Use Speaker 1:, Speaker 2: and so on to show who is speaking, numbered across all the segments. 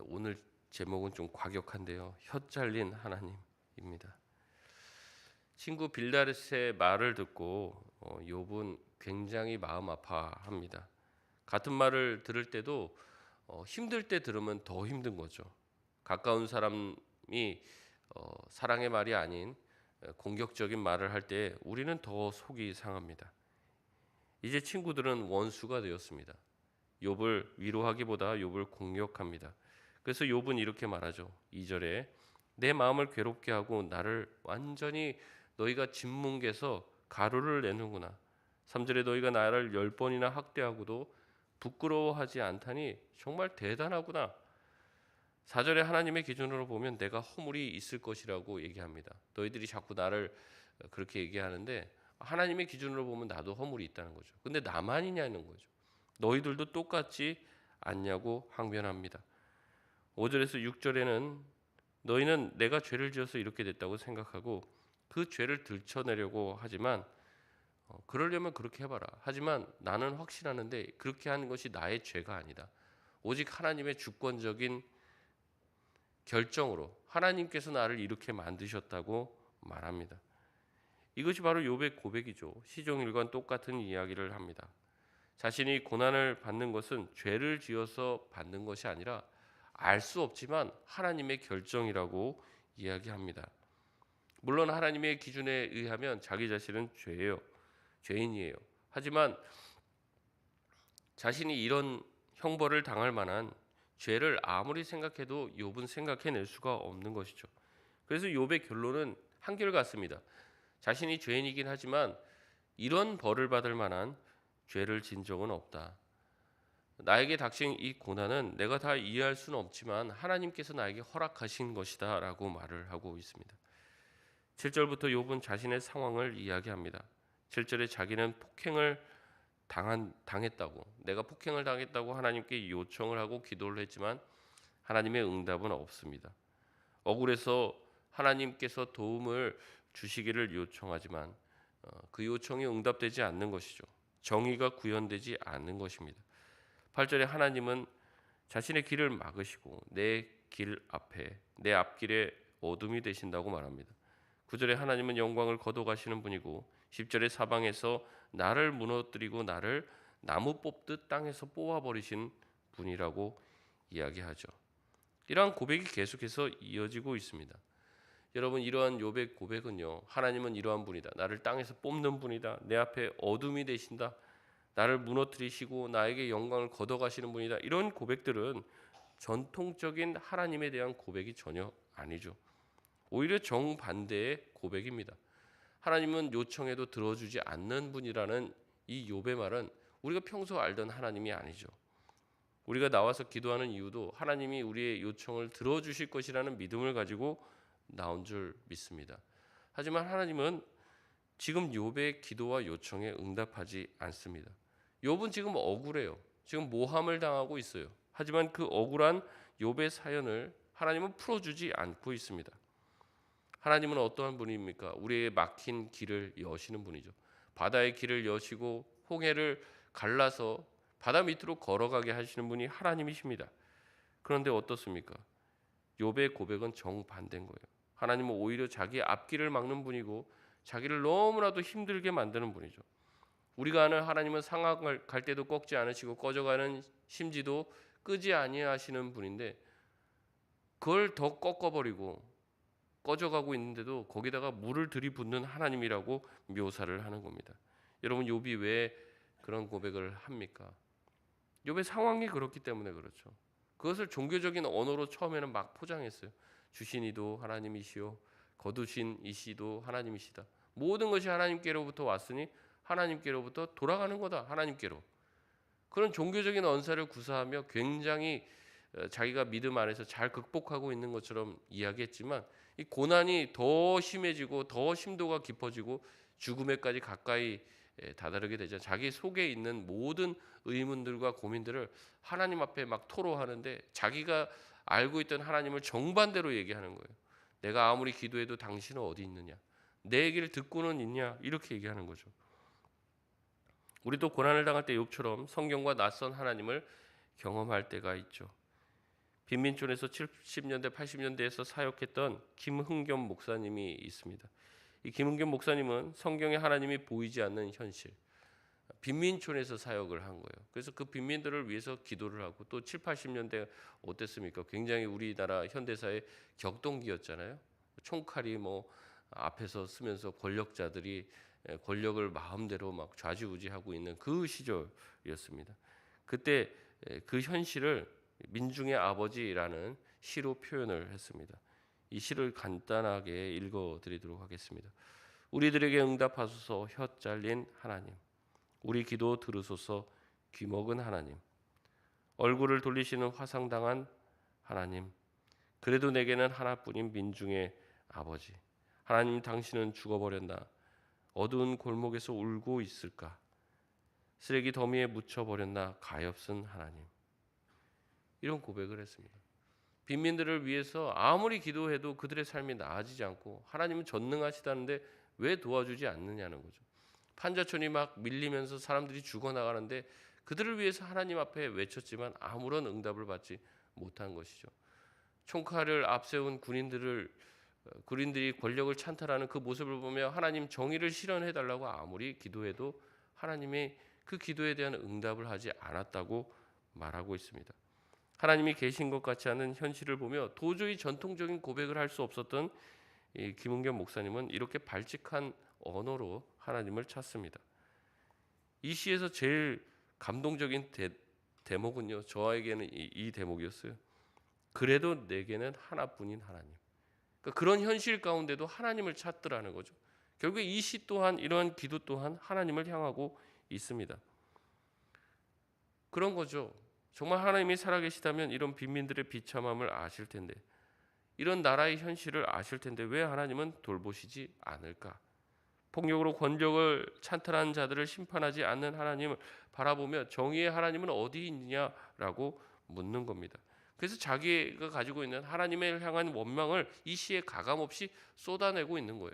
Speaker 1: 오늘 제목은 좀 과격한데요. 혀 잘린 하나님입니다. 친구 빌다르스의 말을 듣고 욥은 굉장히 마음 아파합니다. 같은 말을 들을 때도 힘들 때 들으면 더 힘든 거죠. 가까운 사람이 사랑의 말이 아닌 공격적인 말을 할 때 우리는 더 속이 상합니다. 이제 친구들은 원수가 되었습니다. 욥을 위로하기보다 욥을 공격합니다. 그래서 욥은 이렇게 말하죠. 2절에 내 마음을 괴롭게 하고 나를 완전히 너희가 짓뭉개서 가루를 내는구나. 3절에 너희가 나를 10번이나 학대하고도 부끄러워하지 않다니 정말 대단하구나. 4절에 하나님의 기준으로 보면 내가 허물이 있을 것이라고 얘기합니다. 너희들이 자꾸 나를 그렇게 얘기하는데 하나님의 기준으로 보면 나도 허물이 있다는 거죠. 근데 나만이냐는 거죠. 너희들도 똑같지 않냐고 항변합니다. 5절에서 6절에는 너희는 내가 죄를 지어서 이렇게 됐다고 생각하고 그 죄를 들춰내려고 하지만 그러려면 그렇게 해봐라. 하지만 나는 확신하는데 그렇게 하는 것이 나의 죄가 아니다. 오직 하나님의 주권적인 결정으로 하나님께서 나를 이렇게 만드셨다고 말합니다. 이것이 바로 욥의 고백이죠. 시종일관 똑같은 이야기를 합니다. 자신이 고난을 받는 것은 죄를 지어서 받는 것이 아니라 알 수 없지만 하나님의 결정이라고 이야기합니다. 물론 하나님의 기준에 의하면 자기 자신은 죄인이에요. 하지만 자신이 이런 형벌을 당할 만한 죄를 아무리 생각해도 욥은 생각해낼 수가 없는 것이죠. 그래서 욥의 결론은 한결같습니다. 자신이 죄인이긴 하지만 이런 벌을 받을 만한 죄를 진 적은 없다. 나에게 닥친 이 고난은 내가 다 이해할 수는 없지만 하나님께서 나에게 허락하신 것이다 라고 말을 하고 있습니다. 7절부터 욥은 자신의 상황을 이야기합니다. 7절에 자기는 폭행을 당했다고, 내가 폭행을 당했다고 하나님께 요청을 하고 기도를 했지만 하나님의 응답은 없습니다. 억울해서 하나님께서 도움을 주시기를 요청하지만 그 요청이 응답되지 않는 것이죠. 정의가 구현되지 않는 것입니다. 8절에 하나님은 자신의 길을 막으시고 내 길 앞에 내 앞길에 어둠이 되신다고 말합니다. 9절에 하나님은 영광을 거둬가시는 분이고 10절에 사방에서 나를 무너뜨리고 나를 나무 뽑듯 땅에서 뽑아버리신 분이라고 이야기하죠. 이러한 고백이 계속해서 이어지고 있습니다. 여러분, 이러한 욥의 고백은요, 하나님은 이러한 분이다. 나를 땅에서 뽑는 분이다. 내 앞에 어둠이 되신다. 나를 무너뜨리시고 나에게 영광을 거둬가시는 분이다. 이런 고백들은 전통적인 하나님에 대한 고백이 전혀 아니죠. 오히려 정반대의 고백입니다. 하나님은 요청해도 들어주지 않는 분이라는 이 욥의 말은 우리가 평소 알던 하나님이 아니죠. 우리가 나와서 기도하는 이유도 하나님이 우리의 요청을 들어주실 것이라는 믿음을 가지고 나온 줄 믿습니다. 하지만 하나님은 지금 욥의 기도와 요청에 응답하지 않습니다. 욥은 지금 억울해요. 지금 모함을 당하고 있어요. 하지만 그 억울한 욥의 사연을 하나님은 풀어주지 않고 있습니다. 하나님은 어떠한 분입니까? 우리의 막힌 길을 여시는 분이죠. 바다의 길을 여시고 홍해를 갈라서 바다 밑으로 걸어가게 하시는 분이 하나님이십니다. 그런데 어떻습니까? 욥의 고백은 정반대인 거예요. 하나님은 오히려 자기 앞길을 막는 분이고 자기를 너무나도 힘들게 만드는 분이죠. 우리가 아는 하나님은 상황을 갈 때도 꺾지 않으시고 꺼져가는 심지도 끄지 아니하시는 분인데 그걸 더 꺾어버리고 꺼져가고 있는데도 거기다가 물을 들이붓는 하나님이라고 묘사를 하는 겁니다. 여러분, 욥이 왜 그런 고백을 합니까? 욥의 상황이 그렇기 때문에 그렇죠. 그것을 종교적인 언어로 처음에는 막 포장했어요. 주신 이도 하나님이시오, 거두신 이시도 하나님이시다. 모든 것이 하나님께로부터 왔으니 하나님께로부터 돌아가는 거다. 하나님께로. 그런 종교적인 언사를 구사하며 굉장히 자기가 믿음 안에서 잘 극복하고 있는 것처럼 이야기했지만 이 고난이 더 심해지고 더 심도가 깊어지고 죽음에까지 가까이 다다르게 되자 자기 속에 있는 모든 의문들과 고민들을 하나님 앞에 막 토로하는데 자기가 알고 있던 하나님을 정반대로 얘기하는 거예요. 내가 아무리 기도해도 당신은 어디 있느냐? 내 얘기를 듣고는 있냐? 이렇게 얘기하는 거죠. 우리도 고난을 당할 때 욥처럼 성경과 낯선 하나님을 경험할 때가 있죠. 빈민촌에서 70년대 80년대에서 사역했던 김흥겸 목사님이 있습니다. 이 김흥겸 목사님은 성경에 하나님이 보이지 않는 현실, 빈민촌에서 사역을 한 거예요. 그래서 그 빈민들을 위해서 기도를 하고, 또 7, 80년대 어땠습니까? 굉장히 우리나라 현대사의 격동기였잖아요. 총칼이 뭐 앞에서 쓰면서 권력자들이 권력을 마음대로 막 좌지우지하고 있는 그 시절이었습니다. 그때 그 현실을 민중의 아버지라는 시로 표현을 했습니다. 이 시를 간단하게 읽어드리도록 하겠습니다. 우리들에게 응답하소서 혀 잘린 하나님, 우리 기도 들으소서 귀먹은 하나님, 얼굴을 돌리시는 화상당한 하나님, 그래도 내게는 하나뿐인 민중의 아버지, 하나님 당신은 죽어버렸나? 어두운 골목에서 울고 있을까? 쓰레기 더미에 묻혀버렸나? 가엾은 하나님. 이런 고백을 했습니다. 빈민들을 위해서 아무리 기도해도 그들의 삶이 나아지지 않고, 하나님은 전능하시다는데 왜 도와주지 않느냐는 거죠. 판자촌이 막 밀리면서 사람들이 죽어나가는데 그들을 위해서 하나님 앞에 외쳤지만 아무런 응답을 받지 못한 것이죠. 총칼을 앞세운 군인들이 권력을 찬탈하는 그 모습을 보며 하나님 정의를 실현해달라고 아무리 기도해도 하나님이 그 기도에 대한 응답을 하지 않았다고 말하고 있습니다. 하나님이 계신 것 같지 않은 현실을 보며 도저히 전통적인 고백을 할 수 없었던 이 김은겸 목사님은 이렇게 발칙한 언어로 하나님을 찾습니다. 이 시에서 제일 감동적인 대목은요, 저에게는 이 대목이었어요. 그래도 내게는 하나뿐인 하나님. 그러니까 그런 현실 가운데도 하나님을 찾더라는 거죠. 결국 이 시 또한, 이러한 기도 또한 하나님을 향하고 있습니다. 그런 거죠. 정말 하나님이 살아계시다면 이런 빈민들의 비참함을 아실 텐데, 이런 나라의 현실을 아실 텐데 왜 하나님은 돌보시지 않을까? 폭력으로 권력을 찬탈한 자들을 심판하지 않는 하나님을 바라보며 정의의 하나님은 어디 있느냐라고 묻는 겁니다. 그래서 자기가 가지고 있는 하나님을 향한 원망을 이 시에 가감없이 쏟아내고 있는 거예요.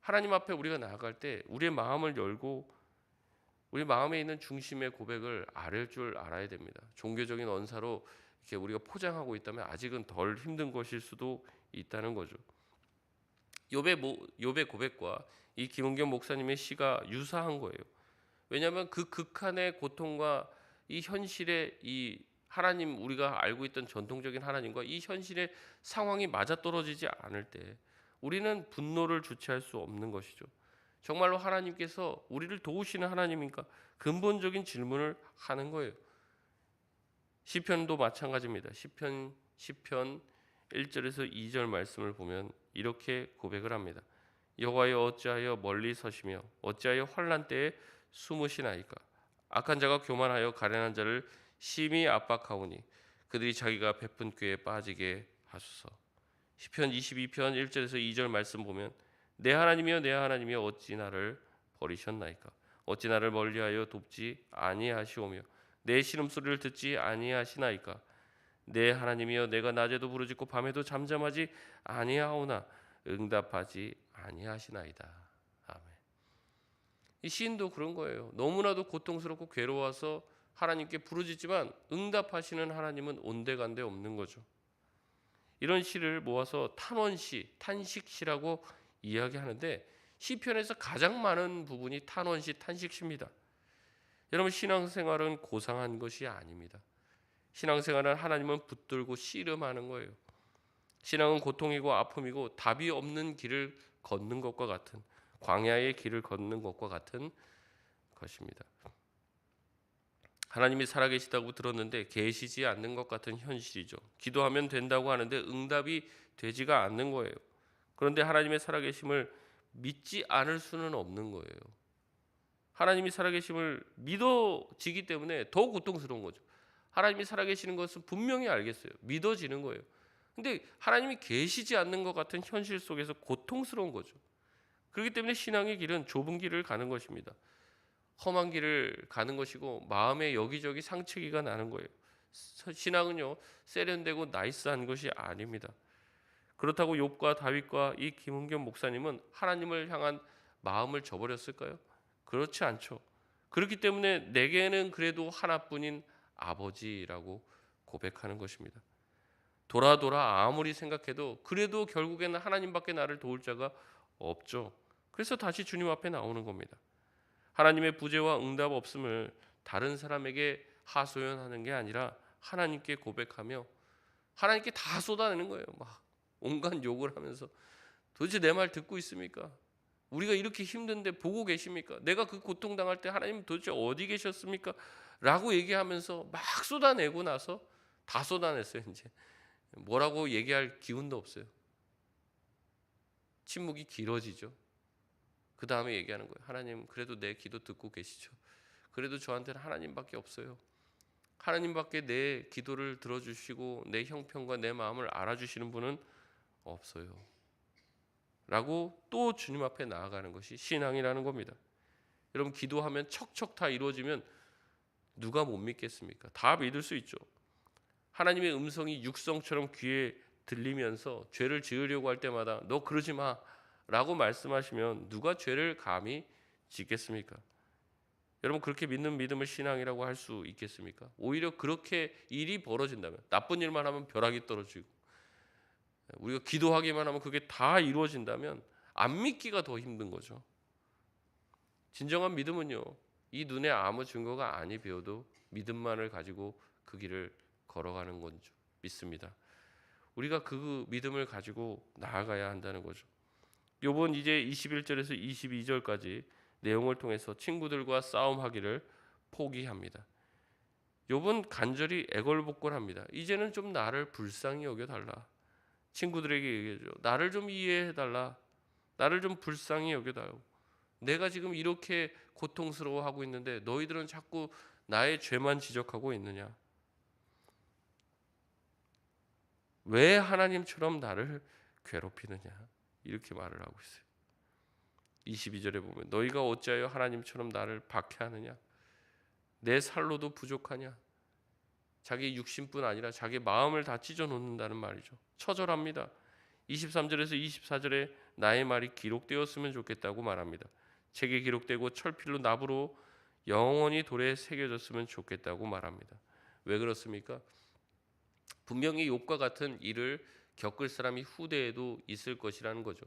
Speaker 1: 하나님 앞에 우리가 나아갈 때 우리의 마음을 열고 우리 마음에 있는 중심의 고백을 아뢰 줄 알아야 됩니다. 종교적인 언사로 이렇게 우리가 포장하고 있다면 아직은 덜 힘든 것일 수도 있다는 거죠. 욥의 고백과 이 김은겸 목사님의 시가 유사한 거예요. 왜냐하면 그 극한의 고통과 이 현실의 이 하나님, 우리가 알고 있던 전통적인 하나님과 이 현실의 상황이 맞아떨어지지 않을 때 우리는 분노를 주체할 수 없는 것이죠. 정말로 하나님께서 우리를 도우시는 하나님인가? 근본적인 질문을 하는 거예요. 시편도 마찬가지입니다. 시편 1절에서 2절 말씀을 보면 이렇게 고백을 합니다. 여호와여 어찌하여 멀리 서시며 어찌하여 환난 때에 숨으시나이까? 악한 자가 교만하여 가련한 자를 심히 압박하오니 그들이 자기가 베푼 꾀에 빠지게 하소서. 시편 22편 1절에서 2절 말씀 보면 내 하나님이여 내 하나님이여 어찌 나를 버리셨나이까? 어찌 나를 멀리하여 돕지 아니하시오며 내 신음소리를 듣지 아니하시나이까? 내 하나님이여 내가 낮에도 부르짖고 밤에도 잠잠하지 아니하오나 응답하지 아니하시나이다. 아멘. 이 시인도 그런 거예요. 너무나도 고통스럽고 괴로워서 하나님께 부르짖지만 응답하시는 하나님은 온데간데 없는 거죠. 이런 시를 모아서 탄원시, 탄식시라고 이야기하는데 시편에서 가장 많은 부분이 탄원시, 탄식시입니다. 여러분, 신앙생활은 고상한 것이 아닙니다. 신앙생활은 하나님은 붙들고 씨름하는 거예요. 신앙은 고통이고 아픔이고 답이 없는 길을 걷는 것과 같은, 광야의 길을 걷는 것과 같은 것입니다. 하나님이 살아계시다고 들었는데 계시지 않는 것 같은 현실이죠. 기도하면 된다고 하는데 응답이 되지가 않는 거예요. 그런데 하나님의 살아계심을 믿지 않을 수는 없는 거예요. 하나님이 살아계심을 믿어지기 때문에 더 고통스러운 거죠. 하나님이 살아계시는 것은 분명히 알겠어요. 믿어지는 거예요. 근데 하나님이 계시지 않는 것 같은 현실 속에서 고통스러운 거죠. 그렇기 때문에 신앙의 길은 좁은 길을 가는 것입니다. 험한 길을 가는 것이고 마음에 여기저기 상처기가 나는 거예요. 신앙은요, 세련되고 나이스한 것이 아닙니다. 그렇다고 욥과 다윗과 이 김은겸 목사님은 하나님을 향한 마음을 저버렸을까요? 그렇지 않죠. 그렇기 때문에 내게는 그래도 하나뿐인 아버지라고 고백하는 것입니다. 돌아 아무리 생각해도 그래도 결국에는 하나님밖에 나를 도울 자가 없죠. 그래서 다시 주님 앞에 나오는 겁니다. 하나님의 부재와 응답 없음을 다른 사람에게 하소연하는 게 아니라 하나님께 고백하며 하나님께 다 쏟아내는 거예요. 막 온갖 욕을 하면서 도대체 내 말 듣고 있습니까? 우리가 이렇게 힘든데 보고 계십니까? 내가 그 고통당할 때 하나님 도대체 어디 계셨습니까? 라고 얘기하면서 막 쏟아내고 나서 다 쏟아냈어요. 이제 뭐라고 얘기할 기운도 없어요. 침묵이 길어지죠. 그 다음에 얘기하는 거예요. 하나님 그래도 내 기도 듣고 계시죠. 그래도 저한테는 하나님밖에 없어요. 하나님밖에 내 기도를 들어주시고 내 형편과 내 마음을 알아주시는 분은 없어요. 라고 또 주님 앞에 나아가는 것이 신앙이라는 겁니다. 여러분 기도하면 척척 다 이루어지면 누가 못 믿겠습니까? 다 믿을 수 있죠. 하나님의 음성이 육성처럼 귀에 들리면서 죄를 지으려고 할 때마다 너 그러지 마 라고 말씀하시면 누가 죄를 감히 짓겠습니까? 여러분 그렇게 믿는 믿음을 신앙이라고 할 수 있겠습니까? 오히려 그렇게 일이 벌어진다면 나쁜 일만 하면 벼락이 떨어지고 우리가 기도하기만 하면 그게 다 이루어진다면 안 믿기가 더 힘든 거죠. 진정한 믿음은요. 이 눈에 아무 증거가 아니 배워도 믿음만을 가지고 그 길을 걸어가는 건지 믿습니다. 우리가 그 믿음을 가지고 나아가야 한다는 거죠. 요번 이제 21절에서 22절까지 내용을 통해서 친구들과 싸움하기를 포기합니다. 욥은 간절히 애걸복걸합니다. 이제는 좀 나를 불쌍히 여겨달라. 친구들에게 얘기해줘. 나를 좀 이해해달라. 나를 좀 불쌍히 여겨달라. 내가 지금 이렇게 고통스러워하고 있는데 너희들은 자꾸 나의 죄만 지적하고 있느냐. 왜 하나님처럼 나를 괴롭히느냐. 이렇게 말을 하고 있어요. 22절에 보면 너희가 어찌하여 하나님처럼 나를 박해하느냐. 내 살로도 부족하냐. 자기 육신뿐 아니라 자기 마음을 다 찢어 놓는다는 말이죠. 처절합니다. 23절에서 24절에 나의 말이 기록되었으면 좋겠다고 말합니다. 책에 기록되고 철필로 납으로 영원히 돌에 새겨졌으면 좋겠다고 말합니다. 왜 그렇습니까? 분명히 욥과 같은 일을 겪을 사람이 후대에도 있을 것이라는 거죠.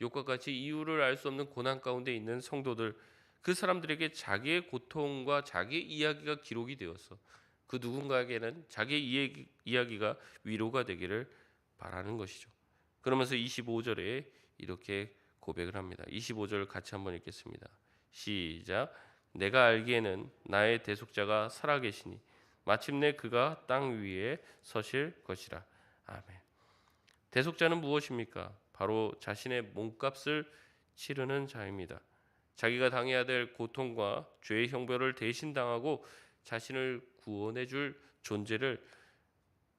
Speaker 1: 욥과 같이 이유를 알 수 없는 고난 가운데 있는 성도들, 그 사람들에게 자기의 고통과 자기의 이야기가 기록이 되어서 그 누군가에게는 자기의 이야기가 위로가 되기를 바라는 것이죠. 그러면서 25절에 이렇게 고백을 합니다. 25절 같이 한번 읽겠습니다. 시작. 내가 알기에는 나의 대속자가 살아계시니 마침내 그가 땅 위에 서실 것이라. 아멘. 대속자는 무엇입니까? 바로 자신의 몸값을 치르는 자입니다. 자기가 당해야 될 고통과 죄의 형벌을 대신 당하고 자신을 구원해 줄 존재를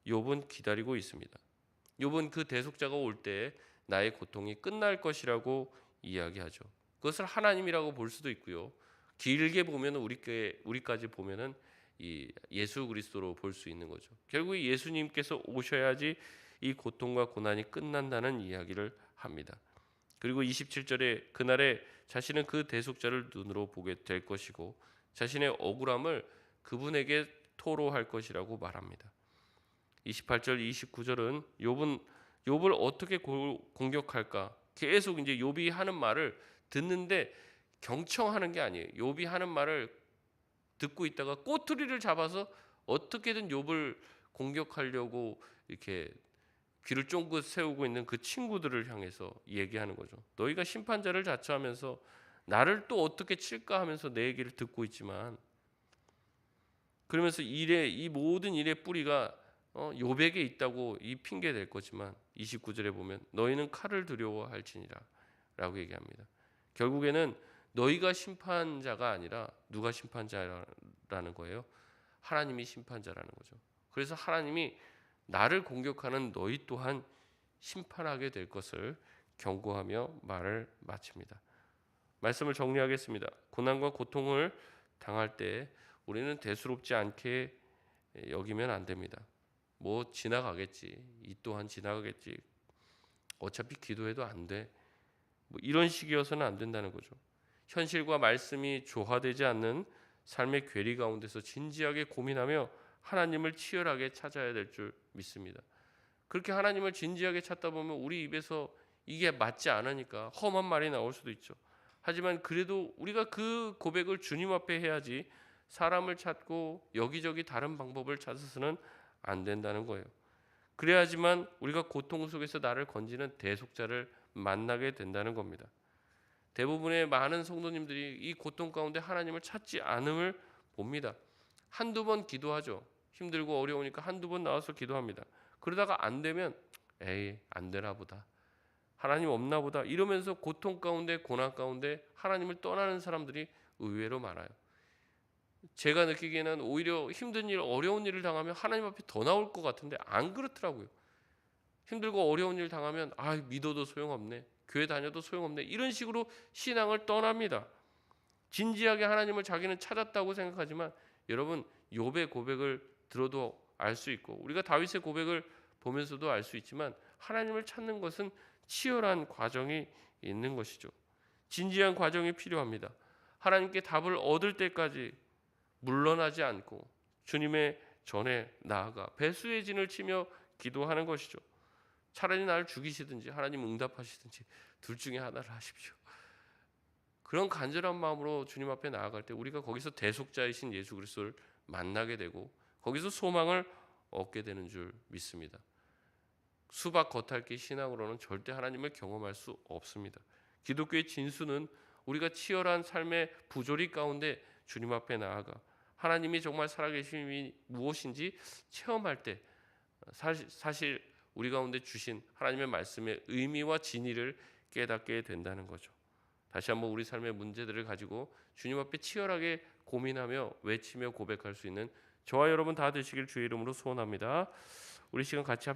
Speaker 1: 욥은 기다리고 있습니다. 욥은 그 대속자가 올 때 나의 고통이 끝날 것이라고 이야기하죠. 그것을 하나님이라고 볼 수도 있고요. 길게 보면 우리까지 보면은 이 예수 그리스도로 볼 수 있는 거죠. 결국 예수님께서 오셔야지 이 고통과 고난이 끝난다는 이야기를 합니다. 그리고 27절에 그날에 자신은 그 대속자를 눈으로 보게 될 것이고 자신의 억울함을 그분에게 토로할 것이라고 말합니다. 28절 29절은 욥을 어떻게 공격할까? 계속 이제 욥이 하는 말을 듣는데 경청하는 게 아니에요. 욥이 하는 말을 듣고 있다가 꼬투리를 잡아서 어떻게든 욥을 공격하려고 이렇게 귀를 쫑긋 세우고 있는 그 친구들을 향해서 얘기하는 거죠. 너희가 심판자를 자처하면서 나를 또 어떻게 칠까 하면서 내 얘기를 듣고 있지만 그러면서 이 모든 일의 뿌리가 욥에게 있다고 이 핑계 될 거지만 29절에 보면 너희는 칼을 두려워할지니라 라고 얘기합니다. 결국에는 너희가 심판자가 아니라 누가 심판자라는 거예요? 하나님이 심판자라는 거죠. 그래서 하나님이 나를 공격하는 너희 또한 심판하게 될 것을 경고하며 말을 마칩니다. 말씀을 정리하겠습니다. 고난과 고통을 당할 때 우리는 대수롭지 않게 여기면 안 됩니다. 뭐 지나가겠지. 이 또한 지나가겠지. 어차피 기도해도 안 돼. 뭐 이런 식이어서는 안 된다는 거죠. 현실과 말씀이 조화되지 않는 삶의 괴리 가운데서 진지하게 고민하며 하나님을 치열하게 찾아야 될 줄 믿습니다. 그렇게 하나님을 진지하게 찾다 보면 우리 입에서 이게 맞지 않으니까 험한 말이 나올 수도 있죠. 하지만 그래도 우리가 그 고백을 주님 앞에 해야지 사람을 찾고 여기저기 다른 방법을 찾아서는 안 된다는 거예요. 그래야지만 우리가 고통 속에서 나를 건지는 대속자를 만나게 된다는 겁니다. 대부분의 많은 성도님들이 이 고통 가운데 하나님을 찾지 않음을 봅니다. 한두 번 기도하죠. 힘들고 어려우니까 한두 번 나와서 기도합니다. 그러다가 안 되면 에이 안 되나 보다. 하나님 없나 보다. 이러면서 고통 가운데 고난 가운데 하나님을 떠나는 사람들이 의외로 많아요. 제가 느끼기에는 오히려 힘든 일, 어려운 일을 당하면 하나님 앞에 더 나올 것 같은데 안 그렇더라고요. 힘들고 어려운 일 당하면 믿어도 소용없네. 교회 다녀도 소용없네. 이런 식으로 신앙을 떠납니다. 진지하게 하나님을 자기는 찾았다고 생각하지만 여러분 욥의 고백을 들어도 알 수 있고 우리가 다윗의 고백을 보면서도 알 수 있지만 하나님을 찾는 것은 치열한 과정이 있는 것이죠. 진지한 과정이 필요합니다. 하나님께 답을 얻을 때까지 물러나지 않고 주님의 전에 나아가 배수의 진을 치며 기도하는 것이죠. 차라리 나를 죽이시든지 하나님 응답하시든지 둘 중에 하나를 하십시오. 그런 간절한 마음으로 주님 앞에 나아갈 때 우리가 거기서 대속자이신 예수 그리스도를 만나게 되고 거기서 소망을 얻게 되는 줄 믿습니다. 수박 겉핥기 신앙으로는 절대 하나님을 경험할 수 없습니다. 기독교의 진수는 우리가 치열한 삶의 부조리 가운데 주님 앞에 나아가 하나님이 정말 살아계심이 무엇인지 체험할 때 사실 우리 가운데 주신 하나님의 말씀의 의미와 진리를 깨닫게 된다는 거죠. 다시 한번 우리 삶의 문제들을 가지고 주님 앞에 치열하게 고민하며 외치며 고백할 수 있는 저와 여러분 다 되시길 주의 이름으로 소원합니다. 우리 시간 같이 합시다.